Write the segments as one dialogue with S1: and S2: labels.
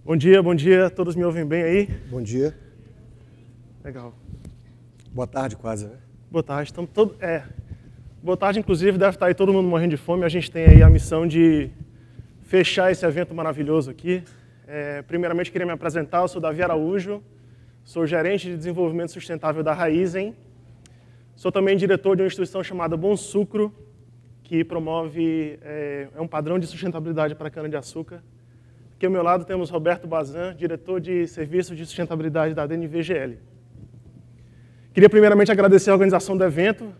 S1: Bom dia, todos me ouvem bem aí?
S2: Bom dia.
S1: Legal.
S2: Boa tarde quase, né?
S1: Boa tarde, estamos todos... Boa tarde, inclusive, deve estar aí todo mundo morrendo de fome. A gente tem aí a missão de fechar esse evento maravilhoso aqui. Primeiramente, queria me apresentar, eu sou Davi Araújo, sou gerente de desenvolvimento sustentável da Raizen. Sou também diretor de uma instituição chamada Bom Sucro, que promove um padrão de sustentabilidade para a cana-de-açúcar. Aqui ao meu lado temos Roberto Bazan, diretor de serviços de sustentabilidade da DNVGL. Queria primeiramente agradecer a organização do evento,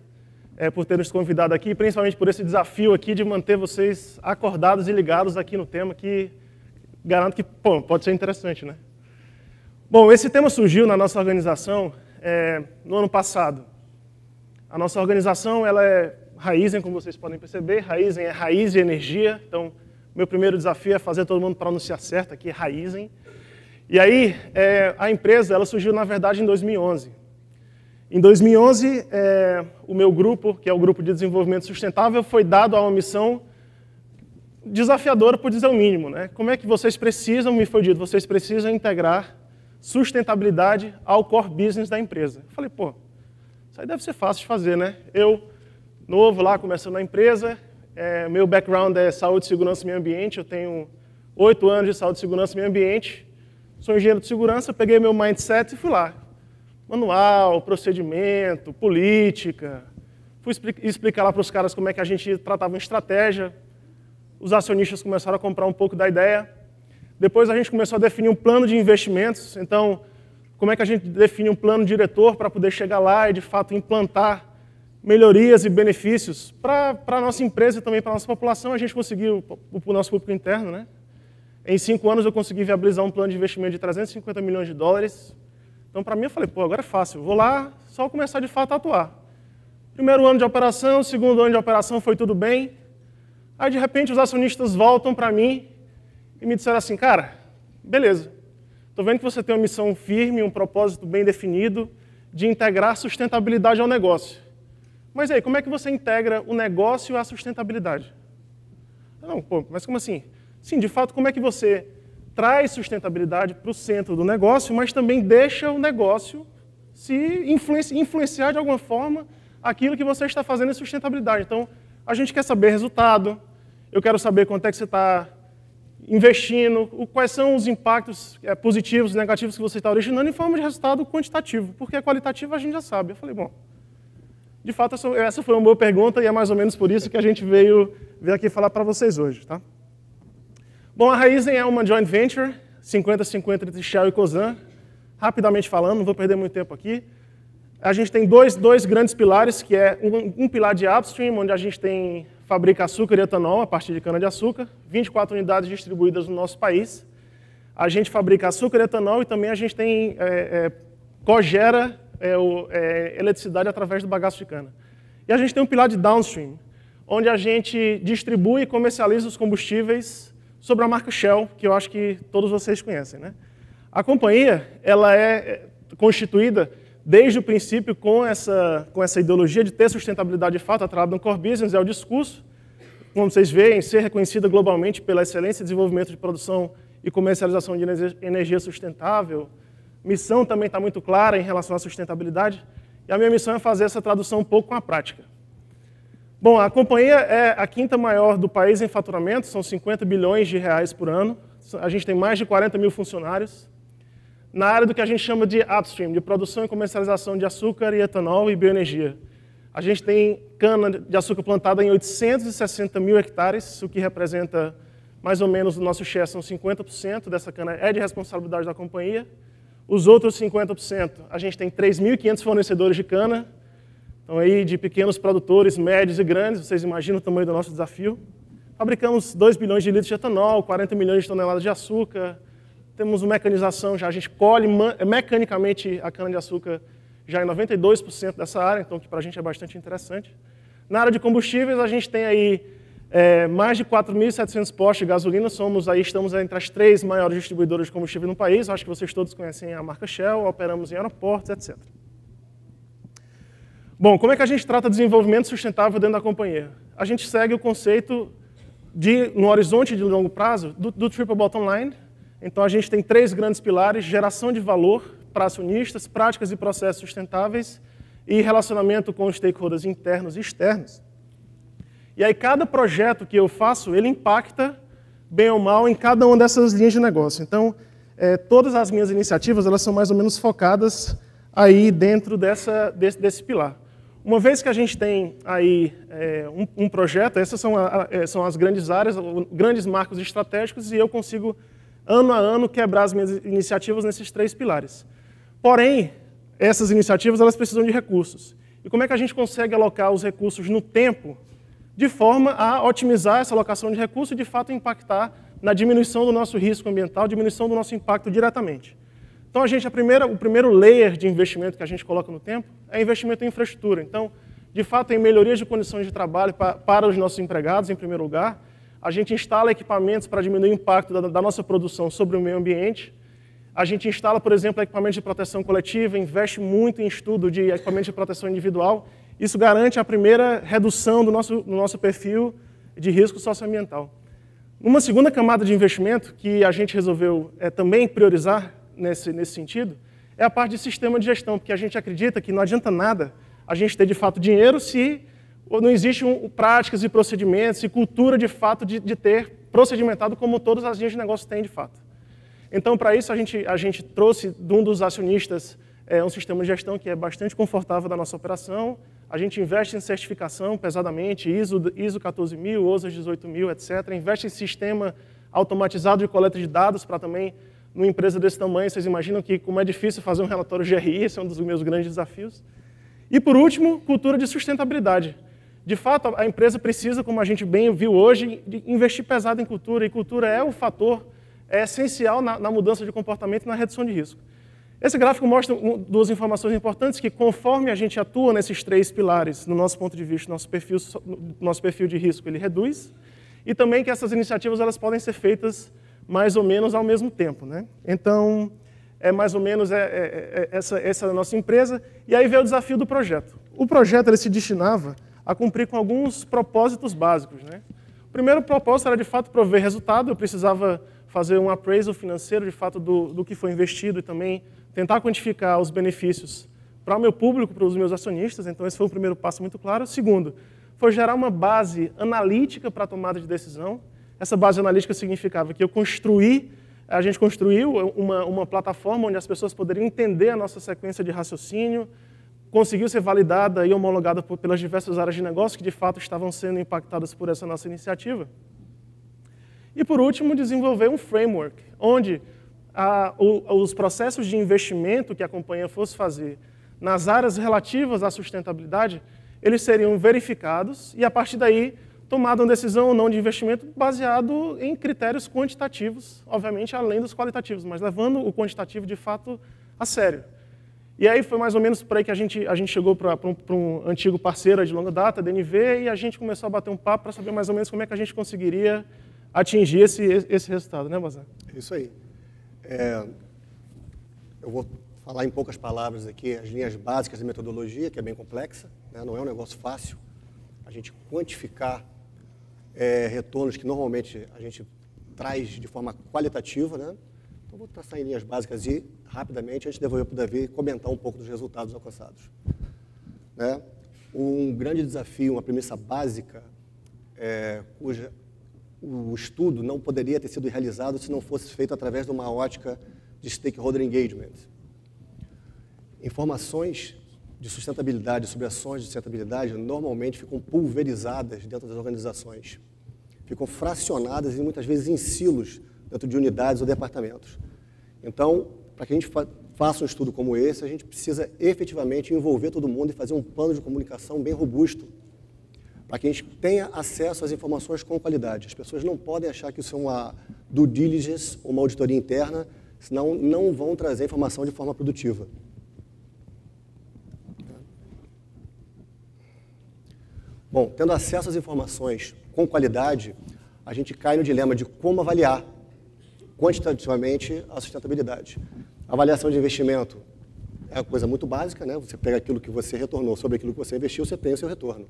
S1: por ter nos convidado aqui, principalmente por esse desafio aqui de manter vocês acordados e ligados aqui no tema, que garanto que pode ser interessante, né? Bom, esse tema surgiu na nossa organização no ano passado. A nossa organização ela é Raizen, como vocês podem perceber. Raizen é raiz e energia, então meu primeiro desafio é fazer todo mundo pronunciar certo aqui, Raizen. E aí, a empresa ela surgiu, na verdade, em 2011. Em 2011, o meu grupo, que é o Grupo de Desenvolvimento Sustentável, foi dado a uma missão desafiadora, por dizer o mínimo, né? Como é que vocês precisam, me foi dito, vocês precisam integrar sustentabilidade ao core business da empresa. Eu falei, isso aí deve ser fácil de fazer, né? Eu, novo lá, começando na empresa, meu background é saúde, segurança e meio ambiente, eu tenho 8 anos de saúde, segurança e meio ambiente, sou engenheiro de segurança, peguei meu mindset e fui lá. Manual, procedimento, política, fui explicar lá para os caras como é que a gente tratava uma estratégia, os acionistas começaram a comprar um pouco da ideia, depois a gente começou a definir um plano de investimentos, então, como é que a gente define um plano diretor para poder chegar lá e, de fato, implantar melhorias e benefícios para a nossa empresa e também para a nossa população. A gente conseguiu, para o nosso público interno, né? Em 5 anos eu consegui viabilizar um plano de investimento de 350 milhões de dólares. Então, para mim, eu falei, agora é fácil, vou lá, só começar de fato a atuar. Primeiro ano de operação, segundo ano de operação foi tudo bem. Aí, de repente, os acionistas voltam para mim e me disseram assim, cara, beleza, estou vendo que você tem uma missão firme, um propósito bem definido de integrar sustentabilidade ao negócio. Mas aí, como é que você integra o negócio à sustentabilidade? Não, mas como assim? Sim, de fato, como é que você traz sustentabilidade para o centro do negócio, mas também deixa o negócio se influenciar de alguma forma aquilo que você está fazendo em sustentabilidade. Então, a gente quer saber resultado, eu quero saber quanto é que você está investindo, quais são os impactos positivos e negativos que você está originando em forma de resultado quantitativo, porque a qualitativa a gente já sabe. Eu falei, de fato, essa foi uma boa pergunta e é mais ou menos por isso que a gente veio aqui falar para vocês hoje, tá? Bom, a Raizen é uma joint venture, 50-50 entre Shell e Cosan. Rapidamente falando, não vou perder muito tempo aqui. A gente tem dois grandes pilares, que é um pilar de upstream, onde a gente fabrica açúcar e etanol a partir de cana-de-açúcar, 24 unidades distribuídas no nosso país. A gente fabrica açúcar e etanol e também a gente cogera eletricidade através do bagaço de cana. E a gente tem um pilar de downstream, onde a gente distribui e comercializa os combustíveis sobre a marca Shell, que eu acho que todos vocês conhecem, né? A companhia ela é constituída desde o princípio com essa ideologia de ter sustentabilidade de fato atrelada no core business, é o discurso, como vocês veem, ser reconhecida globalmente pela excelência em desenvolvimento de produção e comercialização de energia sustentável. Missão também está muito clara em relação à sustentabilidade, e a minha missão é fazer essa tradução um pouco com a prática. Bom, a companhia é a 5ª maior do país em faturamento, são 50 bilhões de reais por ano, a gente tem mais de 40 mil funcionários, na área do que a gente chama de upstream, de produção e comercialização de açúcar e etanol e bioenergia. A gente tem cana de açúcar plantada em 860 mil hectares, o que representa mais ou menos, o nosso share são 50% dessa cana é de responsabilidade da companhia. Os outros 50%, a gente tem 3.500 fornecedores de cana, então aí de pequenos produtores, médios e grandes, vocês imaginam o tamanho do nosso desafio. Fabricamos 2 bilhões de litros de etanol, 40 milhões de toneladas de açúcar, temos uma mecanização já, a gente colhe mecanicamente a cana-de-açúcar já em 92% dessa área, então que para a gente é bastante interessante. Na área de combustíveis, a gente tem aí mais de 4.700 postos de gasolina, estamos entre as 3 maiores distribuidoras de combustível no país, acho que vocês todos conhecem a marca Shell, operamos em aeroportos, etc. Bom, como é que a gente trata desenvolvimento sustentável dentro da companhia? A gente segue o conceito no horizonte de longo prazo do triple bottom line, Então, a gente tem 3 grandes pilares: geração de valor para acionistas, práticas e processos sustentáveis e relacionamento com os stakeholders internos e externos. E aí, cada projeto que eu faço, ele impacta, bem ou mal, em cada uma dessas linhas de negócio. Então, todas as minhas iniciativas, elas são mais ou menos focadas aí dentro desse pilar. Uma vez que a gente tem aí um projeto, essas são as grandes áreas, grandes marcos estratégicos, e eu consigo, ano a ano, quebrar as minhas iniciativas nesses 3 pilares. Porém, essas iniciativas elas precisam de recursos. E como é que a gente consegue alocar os recursos no tempo, de forma a otimizar essa alocação de recursos e, de fato, impactar na diminuição do nosso risco ambiental, diminuição do nosso impacto diretamente? Então, o primeiro layer de investimento que a gente coloca no tempo é investimento em infraestrutura. Então, de fato, em melhorias de condições de trabalho para os nossos empregados, em primeiro lugar. A gente instala equipamentos para diminuir o impacto da nossa produção sobre o meio ambiente. A gente instala, por exemplo, equipamentos de proteção coletiva, investe muito em estudo de equipamentos de proteção individual. Isso garante a primeira redução do nosso perfil de risco socioambiental. Uma segunda camada de investimento que a gente resolveu também priorizar nesse sentido é a parte de sistema de gestão, porque a gente acredita que não adianta nada a gente ter, de fato, dinheiro se não existem práticas e procedimentos e cultura, de fato, de ter procedimentado como todas as linhas de negócio têm, de fato. Então, para isso, a gente trouxe de um dos acionistas um sistema de gestão que é bastante confortável da nossa operação. A gente investe em certificação pesadamente, ISO 14000, OSA 18000, etc. Investe em sistema automatizado de coleta de dados para também, numa empresa desse tamanho, vocês imaginam que como é difícil fazer um relatório GRI, esse é um dos meus grandes desafios. E, por último, cultura de sustentabilidade. De fato, a empresa precisa, como a gente bem viu hoje, de investir pesado em cultura, e cultura é o fator essencial na mudança de comportamento e na redução de risco. Esse gráfico mostra 2 informações importantes, que conforme a gente atua nesses 3 pilares, no nosso ponto de vista, nosso perfil de risco, ele reduz, e também que essas iniciativas elas podem ser feitas mais ou menos ao mesmo tempo, né? Então, mais ou menos essa é a nossa empresa. E aí veio o desafio do projeto. O projeto ele se destinava a cumprir com alguns propósitos básicos, né? O primeiro propósito era, de fato, prover resultado. Eu precisava fazer um appraisal financeiro, de fato, do que foi investido e também tentar quantificar os benefícios para o meu público, para os meus acionistas. Então, esse foi o primeiro passo muito claro. O segundo foi gerar uma base analítica para a tomada de decisão. Essa base analítica significava que a gente construiu uma plataforma onde as pessoas poderiam entender a nossa sequência de raciocínio, conseguiu ser validada e homologada pelas diversas áreas de negócio que, de fato, estavam sendo impactadas por essa nossa iniciativa. E, por último, desenvolver um framework, onde os processos de investimento que a companhia fosse fazer nas áreas relativas à sustentabilidade, eles seriam verificados e, a partir daí, tomada uma decisão ou não de investimento baseado em critérios quantitativos, obviamente além dos qualitativos, mas levando o quantitativo de fato a sério. E aí foi mais ou menos por aí que a gente chegou para um antigo parceiro de longa data, DNV, e a gente começou a bater um papo para saber mais ou menos como é que a gente conseguiria atingir esse resultado, né, Bazan?
S2: Isso aí. Eu vou falar em poucas palavras aqui as linhas básicas da metodologia, que é bem complexa, né? Não é um negócio fácil. A gente quantificar retornos que normalmente a gente traz de forma qualitativa, né? Então, vou traçar em linhas básicas e, rapidamente, antes de devolver para o Davi, comentar um pouco dos resultados alcançados. Né? Um grande desafio, uma premissa básica, cuja o estudo não poderia ter sido realizado se não fosse feito através de uma ótica de stakeholder engagement. Informações de sustentabilidade, sobre ações de sustentabilidade, normalmente ficam pulverizadas dentro das organizações. Ficam fracionadas e muitas vezes em silos dentro de unidades ou departamentos. Então, para que a gente faça um estudo como esse, a gente precisa efetivamente envolver todo mundo e fazer um plano de comunicação bem robusto, para que a gente tenha acesso às informações com qualidade. As pessoas não podem achar que isso é uma due diligence ou uma auditoria interna, senão não vão trazer informação de forma produtiva. Bom, tendo acesso às informações com qualidade, a gente cai no dilema de como avaliar quantitativamente a sustentabilidade. A avaliação de investimento é uma coisa muito básica, né? Você pega aquilo que você retornou sobre aquilo que você investiu, você tem o seu retorno.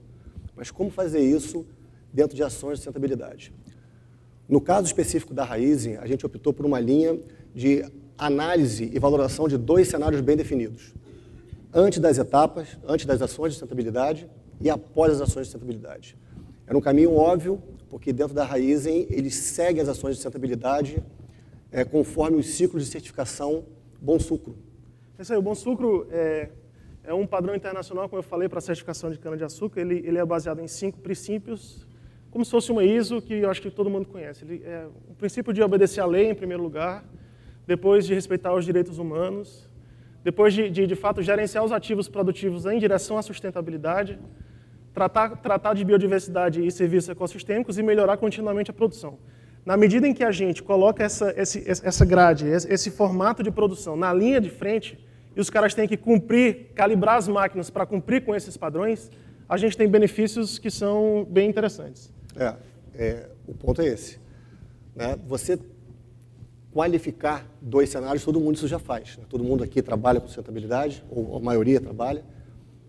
S2: Mas como fazer isso dentro de ações de sustentabilidade? No caso específico da Raizen, a gente optou por uma linha de análise e valoração de 2 cenários bem definidos. Antes das etapas, antes das ações de sustentabilidade e após as ações de sustentabilidade. Era um caminho óbvio, porque dentro da Raizen eles seguem as ações de sustentabilidade conforme os ciclos de certificação Bom Sucro.
S1: Esse aí, o Bom Sucro é um padrão internacional, como eu falei, para a certificação de cana-de-açúcar. Ele é baseado em 5 princípios, como se fosse uma ISO, que eu acho que todo mundo conhece. Ele é o princípio de obedecer à lei, em primeiro lugar, depois de respeitar os direitos humanos, depois de fato, gerenciar os ativos produtivos em direção à sustentabilidade, tratar de biodiversidade e serviços ecossistêmicos e melhorar continuamente a produção. Na medida em que a gente coloca essa grade, esse formato de produção na linha de frente, e os caras têm que cumprir, calibrar as máquinas para cumprir com esses padrões, a gente tem benefícios que são bem interessantes.
S2: O ponto é esse. Né? Você qualificar 2 cenários, todo mundo isso já faz. Né? Todo mundo aqui trabalha com sustentabilidade, ou a maioria trabalha.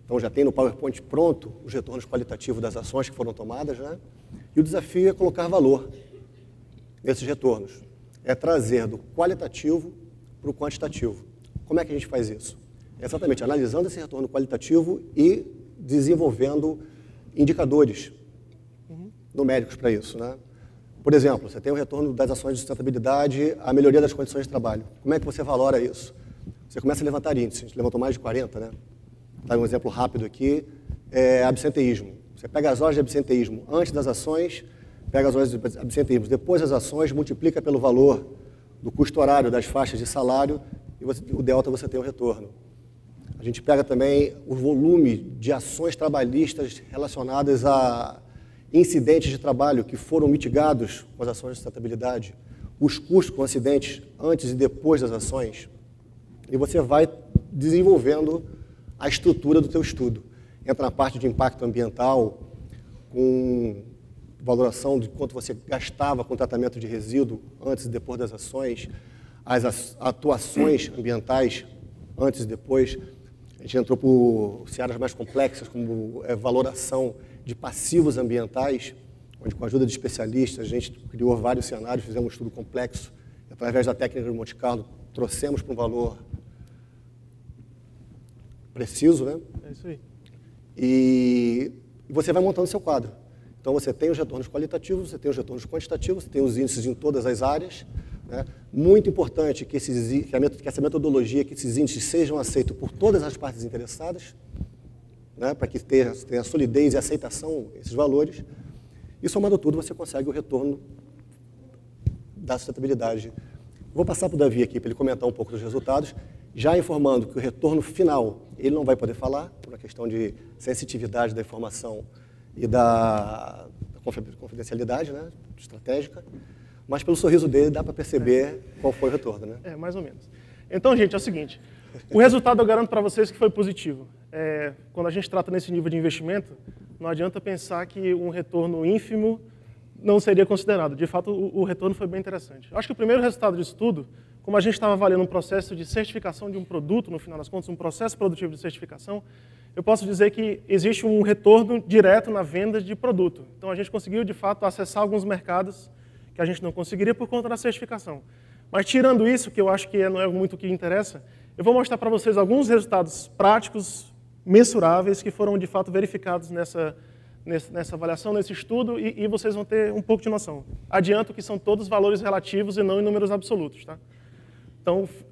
S2: Então já tem no PowerPoint pronto os retornos qualitativos das ações que foram tomadas. Né? E o desafio é colocar valor nesses retornos. É trazer do qualitativo para o quantitativo. Como é que a gente faz isso? É exatamente analisando esse retorno qualitativo e desenvolvendo indicadores numéricos para isso. Né? Por exemplo, você tem o retorno das ações de sustentabilidade, a melhoria das condições de trabalho. Como é que você valora isso? Você começa a levantar índices. A gente levantou mais de 40, né? Tá um exemplo rápido aqui, absenteísmo. Você pega as horas de absenteísmo antes das ações, pega as horas de absenteísmo depois das ações, multiplica pelo valor do custo horário das faixas de salário e o delta você tem um retorno. A gente pega também o volume de ações trabalhistas relacionadas a incidentes de trabalho que foram mitigados com as ações de sustentabilidade, os custos com acidentes antes e depois das ações, e você vai desenvolvendo a estrutura do teu estudo. Entra na parte de impacto ambiental, com valoração de quanto você gastava com tratamento de resíduo antes e depois das ações, as atuações ambientais antes e depois. A gente entrou por áreas mais complexas, como valoração de passivos ambientais, onde com a ajuda de especialistas a gente criou vários cenários, fizemos um estudo complexo, e, através da técnica de Monte Carlo, trouxemos para um valor preciso, né?
S1: É isso aí.
S2: E você vai montando seu quadro. Então você tem os retornos qualitativos, você tem os retornos quantitativos, você tem os índices em todas as áreas. Né? Muito importante que essa metodologia, que esses índices sejam aceitos por todas as partes interessadas, né? Para que tenha solidez e aceitação esses valores. E somando tudo, você consegue o retorno da sustentabilidade. Vou passar para o Davi aqui para ele comentar um pouco dos resultados, já informando que o retorno final ele não vai poder falar, por uma questão de sensitividade da informação e da confidencialidade, né, estratégica, mas pelo sorriso dele dá para perceber qual foi o retorno. Né?
S1: Mais ou menos. Então, gente, é o seguinte, o resultado eu garanto para vocês que foi positivo. Quando a gente trata nesse nível de investimento, não adianta pensar que um retorno ínfimo não seria considerado. De fato, o retorno foi bem interessante. Eu acho que o primeiro resultado disso tudo, como a gente estava avaliando um processo de certificação de um produto, no final das contas, um processo produtivo de certificação, eu posso dizer que existe um retorno direto na venda de produto. Então, a gente conseguiu, de fato, acessar alguns mercados que a gente não conseguiria por conta da certificação. Mas, tirando isso, que eu acho que não é muito o que interessa, eu vou mostrar para vocês alguns resultados práticos, mensuráveis, que foram, de fato, verificados nessa avaliação, nesse estudo, e vocês vão ter um pouco de noção. Adianto que são todos valores relativos e não em números absolutos. Tá?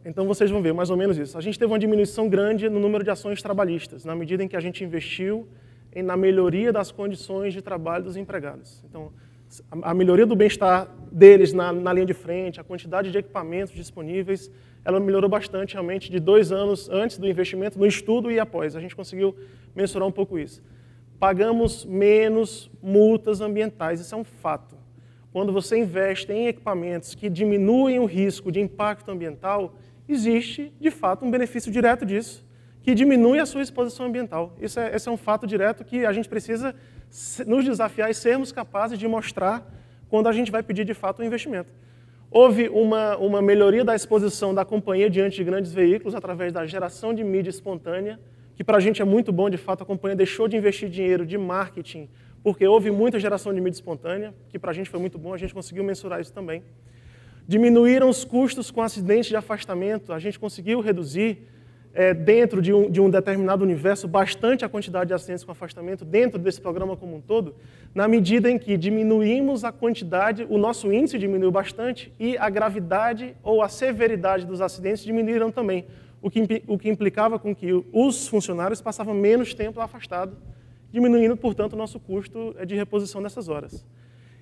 S1: Então vocês vão ver mais ou menos isso. A gente teve uma diminuição grande no número de ações trabalhistas, na medida em que a gente investiu na melhoria das condições de trabalho dos empregados. Então, a melhoria do bem-estar deles na linha de frente, a quantidade de equipamentos disponíveis, ela melhorou bastante, realmente, de 2 anos antes do investimento, no estudo e após. A gente conseguiu mensurar um pouco isso. Pagamos menos multas ambientais, isso é um fato. Quando você investe em equipamentos que diminuem o risco de impacto ambiental, existe, de fato, um benefício direto disso, que diminui a sua exposição ambiental. Esse é um fato direto que a gente precisa nos desafiar e sermos capazes de mostrar quando a gente vai pedir, de fato, um investimento. Houve uma melhoria da exposição da companhia diante de grandes veículos através da geração de mídia espontânea, que para a gente é muito bom, de fato, a companhia deixou de investir dinheiro de marketing porque houve muita geração de mídia espontânea, que para a gente foi muito bom, a gente conseguiu mensurar isso também. Diminuíram os custos com acidentes de afastamento, a gente conseguiu reduzir, dentro de um determinado universo, bastante a quantidade de acidentes com afastamento dentro desse programa como um todo, na medida em que diminuímos a quantidade, o nosso índice diminuiu bastante e a gravidade ou a severidade dos acidentes diminuíram também, o que implicava com que os funcionários passavam menos tempo afastados, diminuindo, portanto, o nosso custo de reposição nessas horas.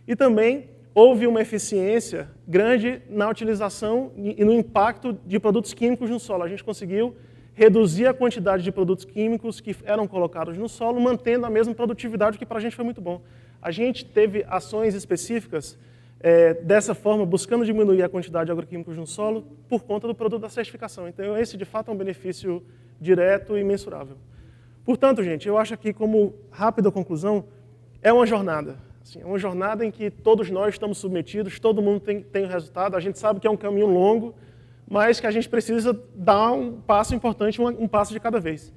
S1: E também houve uma eficiência grande na utilização e no impacto de produtos químicos no solo. A gente conseguiu reduzir a quantidade de produtos químicos que eram colocados no solo, mantendo a mesma produtividade, que para a gente foi muito bom. A gente teve ações específicas dessa forma, buscando diminuir a quantidade de agroquímicos no solo por conta do produto da certificação. Então, esse, de fato, é um benefício direto e mensurável. Portanto, gente, eu acho que, como rápida conclusão, é uma jornada. Assim, é uma jornada em que todos nós estamos submetidos, todo mundo tem o resultado, a gente sabe que é um caminho longo, mas que a gente precisa dar um passo importante, um passo de cada vez.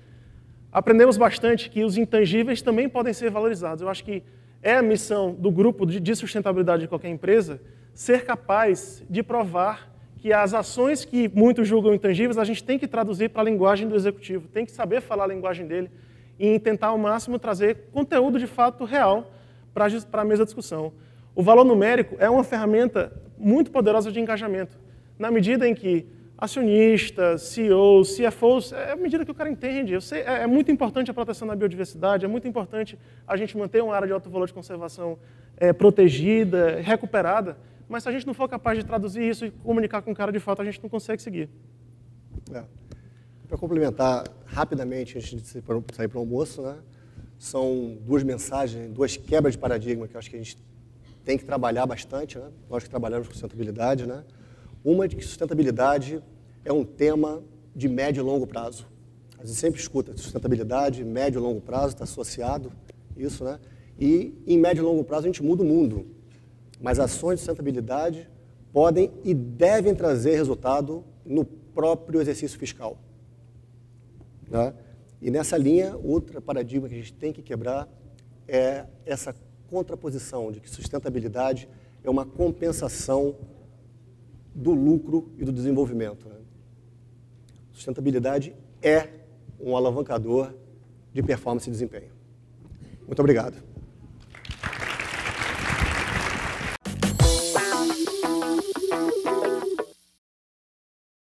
S1: Aprendemos bastante que os intangíveis também podem ser valorizados. Eu acho que é a missão do grupo de sustentabilidade de qualquer empresa ser capaz de provar que as ações que muitos julgam intangíveis, a gente tem que traduzir para a linguagem do executivo, tem que saber falar a linguagem dele e tentar ao máximo trazer conteúdo de fato real para a mesa de discussão. O valor numérico é uma ferramenta muito poderosa de engajamento, na medida em que acionistas, CEOs, CFOs, é a medida que o cara entende. Eu sei, é muito importante a proteção da biodiversidade, é muito importante a gente manter uma área de alto valor de conservação protegida, recuperada, mas se a gente não for capaz de traduzir isso e comunicar com o cara de fato, a gente não consegue seguir.
S2: Para complementar rapidamente, antes de sair para o almoço, né, são duas mensagens, duas quebras de paradigma que eu acho que a gente tem que trabalhar bastante, né? Nós que trabalhamos com sustentabilidade, né? Uma de que sustentabilidade é um tema de médio e longo prazo. A gente sempre escuta sustentabilidade, médio e longo prazo, está associado isso, né? E em médio e longo prazo a gente muda o mundo. Mas ações de sustentabilidade podem e devem trazer resultado no próprio exercício fiscal. Né? E nessa linha, outro paradigma que a gente tem que quebrar é essa contraposição de que sustentabilidade é uma compensação do lucro e do desenvolvimento. Né? Sustentabilidade é um alavancador de performance e desempenho. Muito obrigado.